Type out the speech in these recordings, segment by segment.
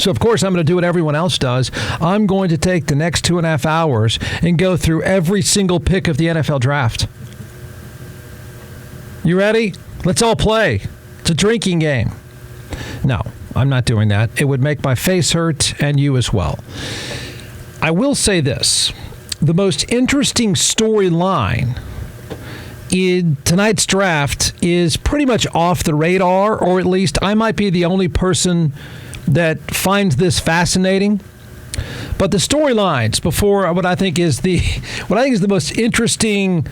So, of course, I'm going to do what everyone else does. I'm going to take the next 2.5 hours and go through every single pick of the NFL draft. You ready? Let's all play. It's a drinking game. No, I'm not doing that. It would make my face hurt and you as well. I will say this. The most interesting storyline in tonight's draft is pretty much off the radar, or at least I might be the only person that finds this fascinating. But the storylines before what I think is the most interesting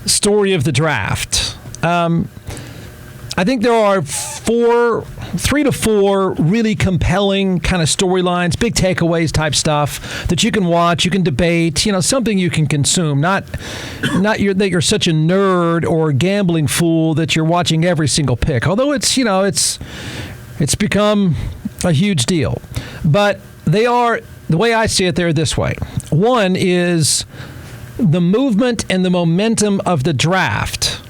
story of the draft. I think there are 3 to 4 really compelling kind of storylines, big takeaways type stuff that you can watch, you can debate, something you can consume. Not that you're such a nerd or a gambling fool that you're watching every single pick. Although it's become a huge deal. But they are, the way I see it, they're this way. One is the movement and the momentum of the draft.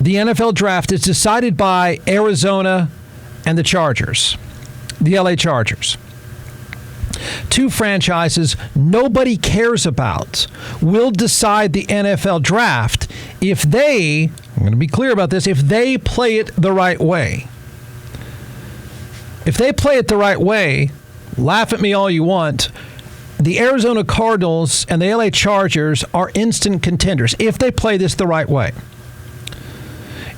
The NFL draft is decided by Arizona and the Chargers, the LA Chargers. 2 franchises nobody cares about will decide the NFL draft if they, I'm going to be clear about this, if they play it the right way. If they play it the right way, laugh at me all you want, the Arizona Cardinals and the LA Chargers are instant contenders if they play this the right way.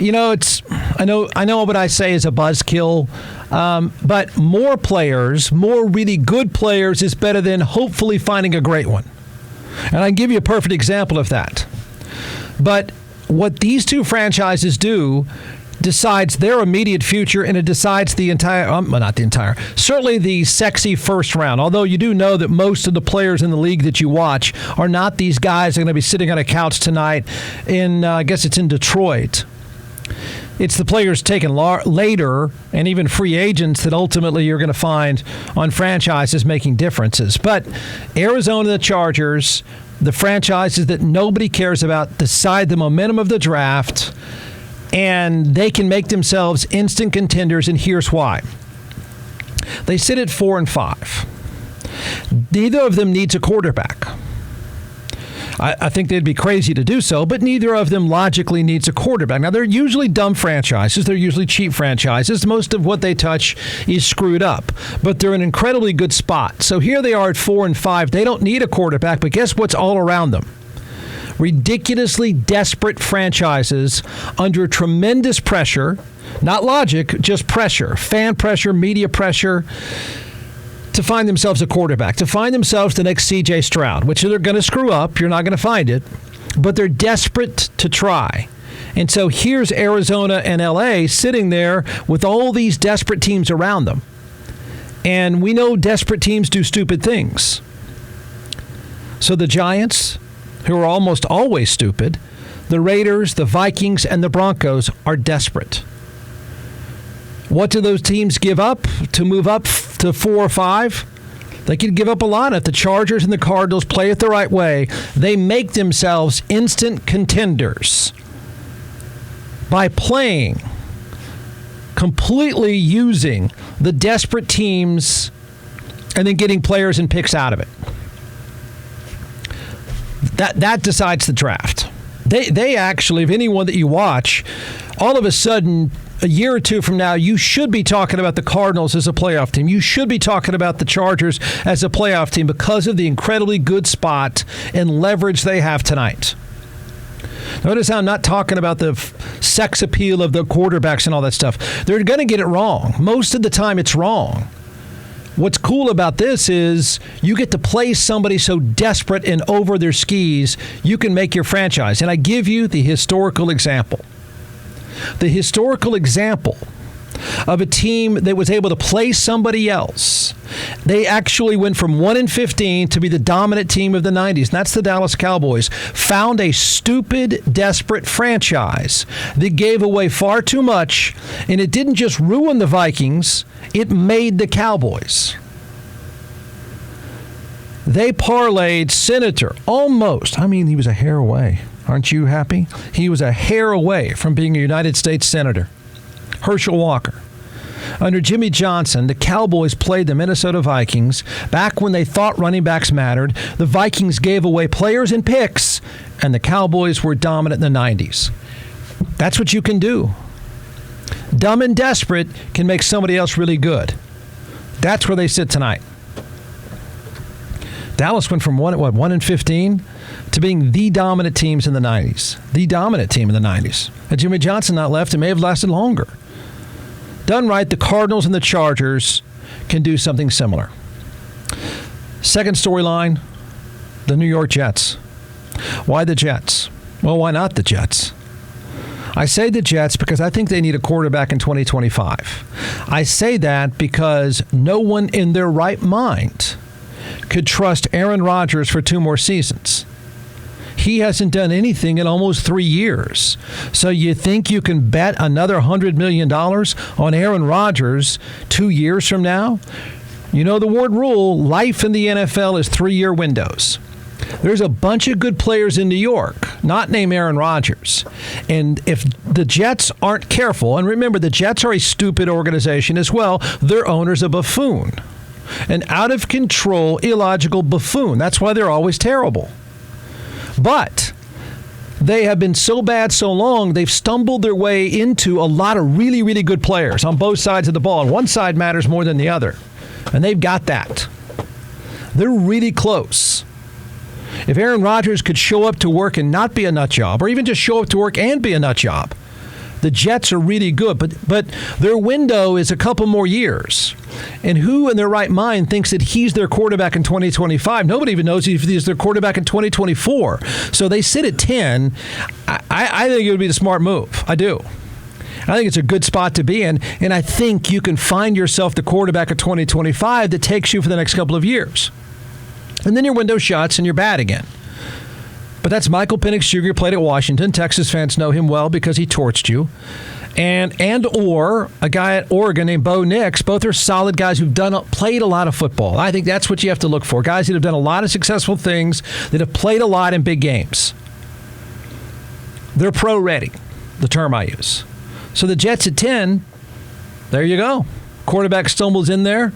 I know what I say is a buzzkill, but more players, more really good players is better than hopefully finding a great one. And I can give you a perfect example of that. But what these 2 franchises do decides their immediate future, and it decides the entire, certainly the sexy first round. Although you do know that most of the players in the league that you watch are not these guys that are going to be sitting on a couch tonight in, I guess it's in Detroit. It's the players taken later and even free agents that ultimately you're going to find on franchises making differences. But Arizona, the Chargers, the franchises that nobody cares about, decide the momentum of the draft, and they can make themselves instant contenders, and here's why. They sit at 4 and 5. Neither of them needs a quarterback. I think they'd be crazy to do so, but neither of them logically needs a quarterback. Now, they're usually dumb franchises. They're usually cheap franchises. Most of what they touch is screwed up, but they're in an incredibly good spot. So here they are at 4 and 5. They don't need a quarterback, but guess what's all around them? Ridiculously desperate franchises under tremendous pressure, not logic, just pressure, fan pressure, media pressure, to find themselves a quarterback, to find themselves the next C.J. Stroud, which they're going to screw up. You're not going to find it, but they're desperate to try. And so here's Arizona and L.A. sitting there with all these desperate teams around them. And we know desperate teams do stupid things. So the Giants, who are almost always stupid, the Raiders, the Vikings, and the Broncos are desperate. What do those teams give up to move up to 4 or 5? They could give up a lot. If the Chargers and the Cardinals play it the right way, they make themselves instant contenders by playing, completely using the desperate teams and then getting players and picks out of it. That decides the draft. They actually, if anyone that you watch, all of a sudden, a year or 2 from now, you should be talking about the Cardinals as a playoff team. You should be talking about the Chargers as a playoff team because of the incredibly good spot and leverage they have tonight. Notice how I'm not talking about the sex appeal of the quarterbacks and all that stuff. They're going to get it wrong. Most of the time, it's wrong. What's cool about this is you get to play somebody so desperate and over their skis, you can make your franchise. And I give you the historical example. The historical example of a team that was able to play somebody else. They actually went from 1 and 15 to be the dominant team of the 90s. And that's the Dallas Cowboys. Found a stupid, desperate franchise that gave away far too much, and it didn't just ruin the Vikings, it made the Cowboys. They parlayed Senator almost. I mean, he was a hair away. Aren't you happy? He was a hair away from being a United States Senator. Herschel Walker. Under Jimmy Johnson, the Cowboys played the Minnesota Vikings back when they thought running backs mattered. The Vikings gave away players and picks, and the Cowboys were dominant in the 90s. That's what you can do. Dumb and desperate can make somebody else really good. That's where they sit tonight. Dallas went from 1-15 to being the dominant teams in the 90s. The dominant team in the 90s. Had Jimmy Johnson not left, it may have lasted longer. Done right, the Cardinals and the Chargers can do something similar. Second storyline, the New York Jets. Why the Jets? Well, why not the Jets? I say the Jets because I think they need a quarterback in 2025. I say that because no one in their right mind could trust Aaron Rodgers for 2 more seasons. He hasn't done anything in almost 3 years. So you think you can bet another $100 million on Aaron Rodgers 2 years from now? You know the word rule, life in the NFL is 3-year windows. There's a bunch of good players in New York, not named Aaron Rodgers. And if the Jets aren't careful, and remember, the Jets are a stupid organization as well. Their owner's a buffoon. An out-of-control, illogical buffoon. That's why they're always terrible. But they have been so bad so long, they've stumbled their way into a lot of really, really good players on both sides of the ball. And one side matters more than the other. And they've got that. They're really close. If Aaron Rodgers could show up to work and not be a nut job, or even just show up to work and be a nut job, the Jets are really good. But their window is a couple more years. And who in their right mind thinks that he's their quarterback in 2025? Nobody even knows if he's their quarterback in 2024. So they sit at 10. I think it would be the smart move. I do. I think it's a good spot to be in. And I think you can find yourself the quarterback of 2025 that takes you for the next couple of years. And then your window shuts and you're bad again. But that's Michael Penix Jr. played at Washington. Texas fans know him well because he torched you. And/or a guy at Oregon named Bo Nix. Both are solid guys who've played a lot of football. I think that's what you have to look for. Guys that have done a lot of successful things, that have played a lot in big games. They're pro-ready, the term I use. So the Jets at 10, there you go. Quarterback stumbles in there.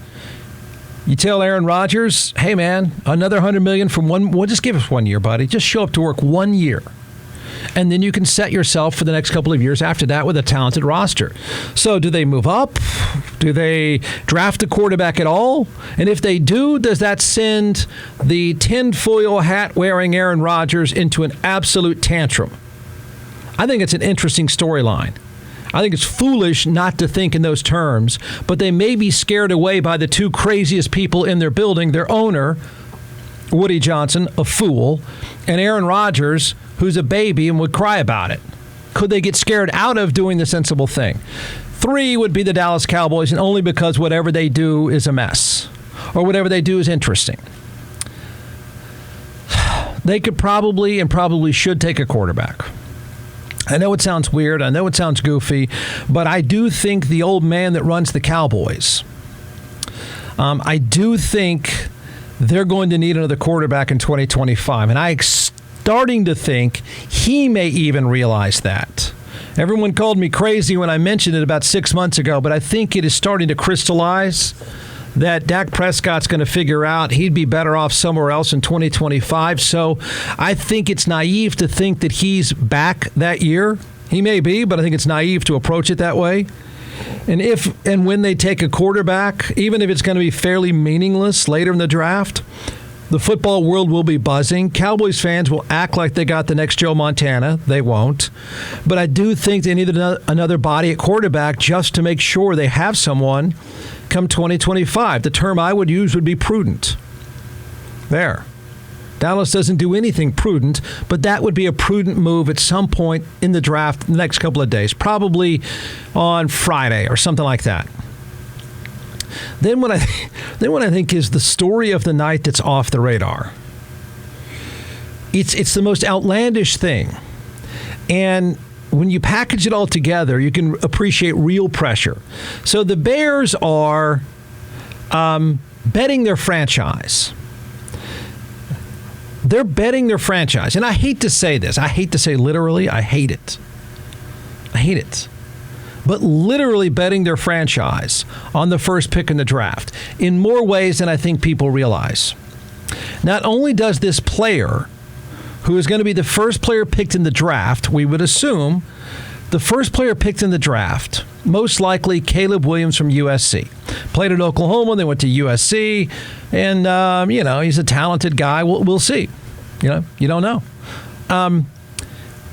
You tell Aaron Rodgers, hey, man, another $100 million from well, just give us 1 year, buddy. Just show up to work 1 year. And then you can set yourself for the next couple of years after that with a talented roster. So do they move up? Do they draft a quarterback at all? And if they do, does that send the tinfoil hat-wearing Aaron Rodgers into an absolute tantrum? I think it's an interesting storyline. I think it's foolish not to think in those terms, but they may be scared away by the 2 craziest people in their building, their owner, Woody Johnson, a fool, and Aaron Rodgers, who's a baby and would cry about it. Could they get scared out of doing the sensible thing? 3 would be the Dallas Cowboys, and only because whatever they do is a mess, or whatever they do is interesting. They could probably should take a quarterback. I know it sounds weird. I know it sounds goofy, but I do think the old man that runs the Cowboys, I do think they're going to need another quarterback in 2025. And I'm starting to think he may even realize that. Everyone called me crazy when I mentioned it about 6 months ago, but I think it is starting to crystallize that Dak Prescott's going to figure out he'd be better off somewhere else in 2025. So I think it's naive to think that he's back that year. He may be, but I think it's naive to approach it that way. And if and when they take a quarterback, even if it's going to be fairly meaningless later in the draft, the football world will be buzzing. Cowboys fans will act like they got the next Joe Montana. They won't. But I do think they need another body at quarterback just to make sure they have someone come 2025. The term I would use would be prudent. There. Dallas doesn't do anything prudent, but that would be a prudent move at some point in the draft the next couple of days, probably on Friday or something like that. Then what I think is the story of the night that's off the radar. It's the most outlandish thing. And when you package it all together, you can appreciate real pressure. So the Bears are betting their franchise. They're betting their franchise. And I hate to say this. I hate to say literally. I hate it. I hate it. but literally betting their franchise on the first pick in the draft in more ways than I think people realize. Not only does this player, who is going to be the first player picked in the draft, we would assume the first player picked in the draft, most likely Caleb Williams from USC. Played at Oklahoma, then went to USC, and, he's a talented guy. We'll see. You don't know.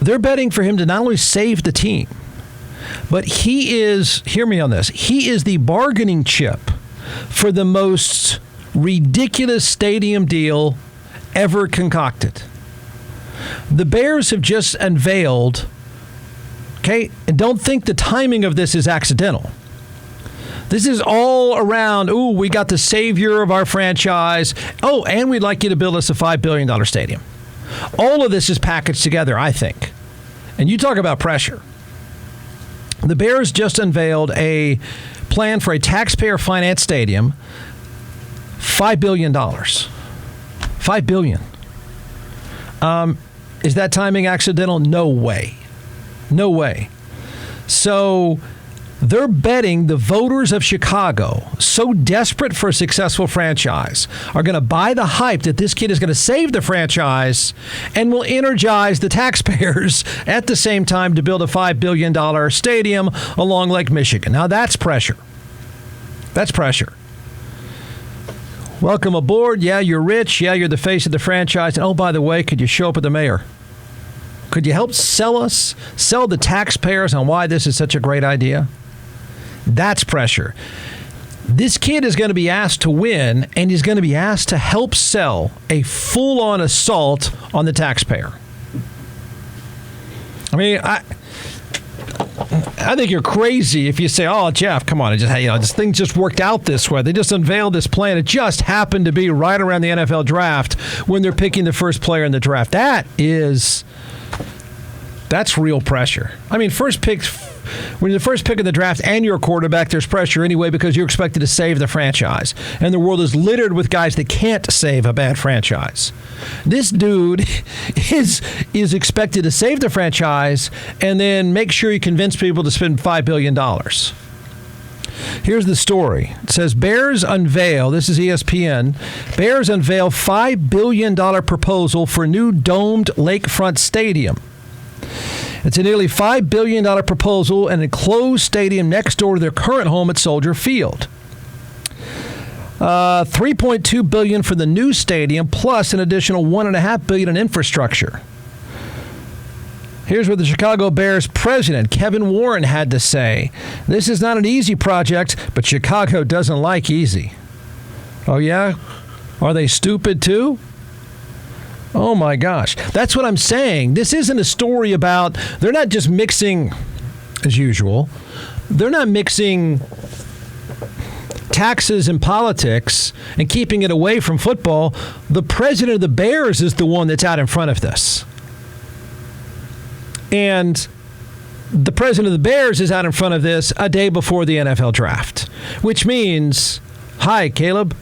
They're betting for him to not only save the team, but he is, hear me on this, he is the bargaining chip for the most ridiculous stadium deal ever concocted. The Bears have just unveiled, okay, and don't think the timing of this is accidental. This is all around, we got the savior of our franchise. Oh, and we'd like you to build us a $5 billion stadium. All of this is packaged together, I think. And you talk about pressure. The Bears just unveiled a plan for a taxpayer-financed stadium, $5 billion. $5 billion. Is that timing accidental? No way. No way. So they're betting the voters of Chicago, so desperate for a successful franchise, are going to buy the hype that this kid is going to save the franchise and will energize the taxpayers at the same time to build a $5 billion stadium along Lake Michigan. Now, that's pressure. That's pressure. Welcome aboard. Yeah, you're rich. Yeah, you're the face of the franchise. And, oh, by the way, could you show up at the mayor? Could you help sell the taxpayers on why this is such a great idea? That's pressure. This kid is going to be asked to win, and he's going to be asked to help sell a full-on assault on the taxpayer. I mean, I think you're crazy if you say, "Oh, Jeff, come on! This thing just worked out this way. They just unveiled this plan. It just happened to be right around the NFL draft when they're picking the first player in the draft." That's real pressure. I mean, when you're the first pick in the draft and you're a quarterback, there's pressure anyway because you're expected to save the franchise. And the world is littered with guys that can't save a bad franchise. This dude is expected to save the franchise and then make sure he convinces people to spend $5 billion. Here's the story. It says, Bears unveil, this is ESPN, Bears unveil $5 billion proposal for new domed lakefront stadium. It's a nearly $5 billion proposal and an enclosed stadium next door to their current home at Soldier Field. $3.2 billion for the new stadium, plus an additional $1.5 billion in infrastructure. Here's what the Chicago Bears president, Kevin Warren, had to say. This is not an easy project, but Chicago doesn't like easy. Oh, yeah? Are they stupid, too? Oh, my gosh. That's what I'm saying. This isn't a story about, they're not just mixing, as usual, they're not mixing taxes and politics and keeping it away from football. The president of the Bears is the one that's out in front of this. And the president of the Bears is out in front of this a day before the NFL draft, which means, hi, Caleb,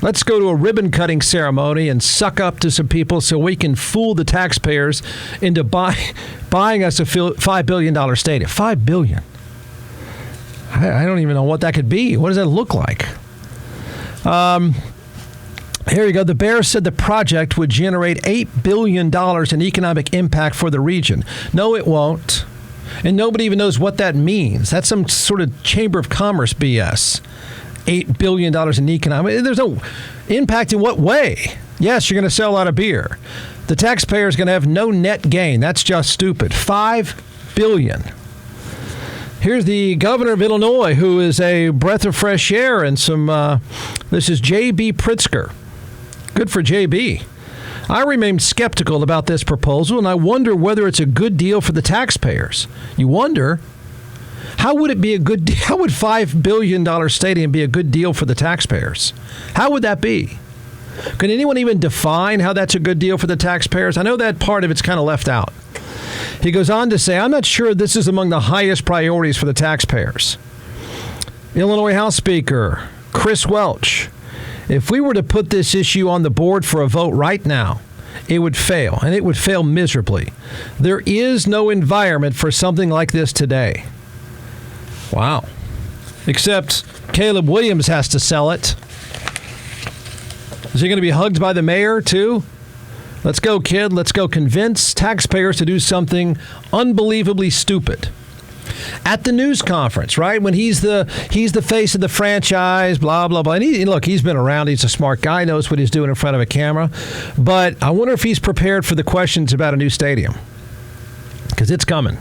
let's go to a ribbon-cutting ceremony and suck up to some people so we can fool the taxpayers into buying us a $5 billion stadium. $5 billion. I don't even know what that could be. What does that look like? Here you go. The Bears said the project would generate $8 billion in economic impact for the region. No, it won't. And nobody even knows what that means. That's some sort of Chamber of Commerce BS. $8 billion in economic. There's no impact in what way? Yes, you're going to sell a lot of beer. The taxpayer is going to have no net gain. That's just stupid. $5 billion. Here's the governor of Illinois, who is a breath of fresh air and some, this is J.B. Pritzker. Good for J.B. I remain skeptical about this proposal, and I wonder whether it's a good deal for the taxpayers. You wonder? How would $5 billion stadium be a good deal for the taxpayers? How would that be? Can anyone even define how that's a good deal for the taxpayers? I know that part of it's kind of left out. He goes on to say, I'm not sure this is among the highest priorities for the taxpayers. Illinois House Speaker Chris Welch, if we were to put this issue on the board for a vote right now, it would fail, and it would fail miserably. There is no environment for something like this today. Wow. Except Caleb Williams has to sell it. Is he going to be hugged by the mayor, too? Let's go, kid. Let's go convince taxpayers to do something unbelievably stupid. At the news conference, right? When he's the face of the franchise, blah, blah, blah. And he's been around. He's a smart guy, knows what he's doing in front of a camera. But I wonder if he's prepared for the questions about a new stadium. Because it's coming.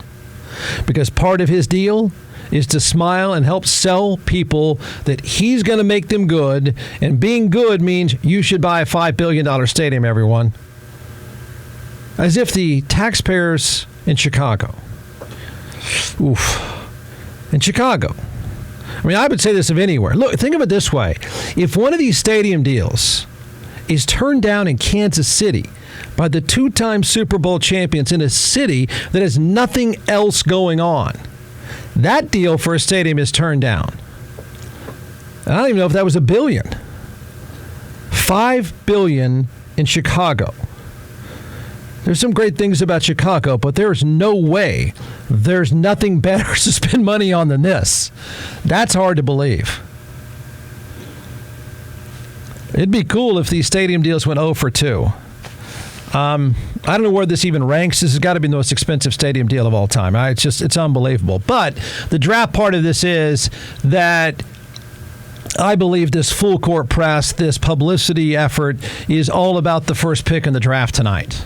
Because part of his deal is to smile and help sell people that he's going to make them good. And being good means you should buy a $5 billion stadium, everyone. As if the taxpayers in Chicago, in Chicago, I mean, I would say this of anywhere. Look, think of it this way. If one of these stadium deals is turned down in Kansas City by the two-time Super Bowl champions in a city that has nothing else going on, that deal for a stadium is turned down. And I don't even know if that was $1 billion. $5 billion in Chicago. There's some great things about Chicago, but there's no way there's nothing better to spend money on than this. That's hard to believe. It'd be cool if these stadium deals went 0 for 2. I don't know where this even ranks. This has got to be the most expensive stadium deal of all time. It's unbelievable. But the draft part of this is that I believe this full court press, this publicity effort is all about the first pick in the draft tonight.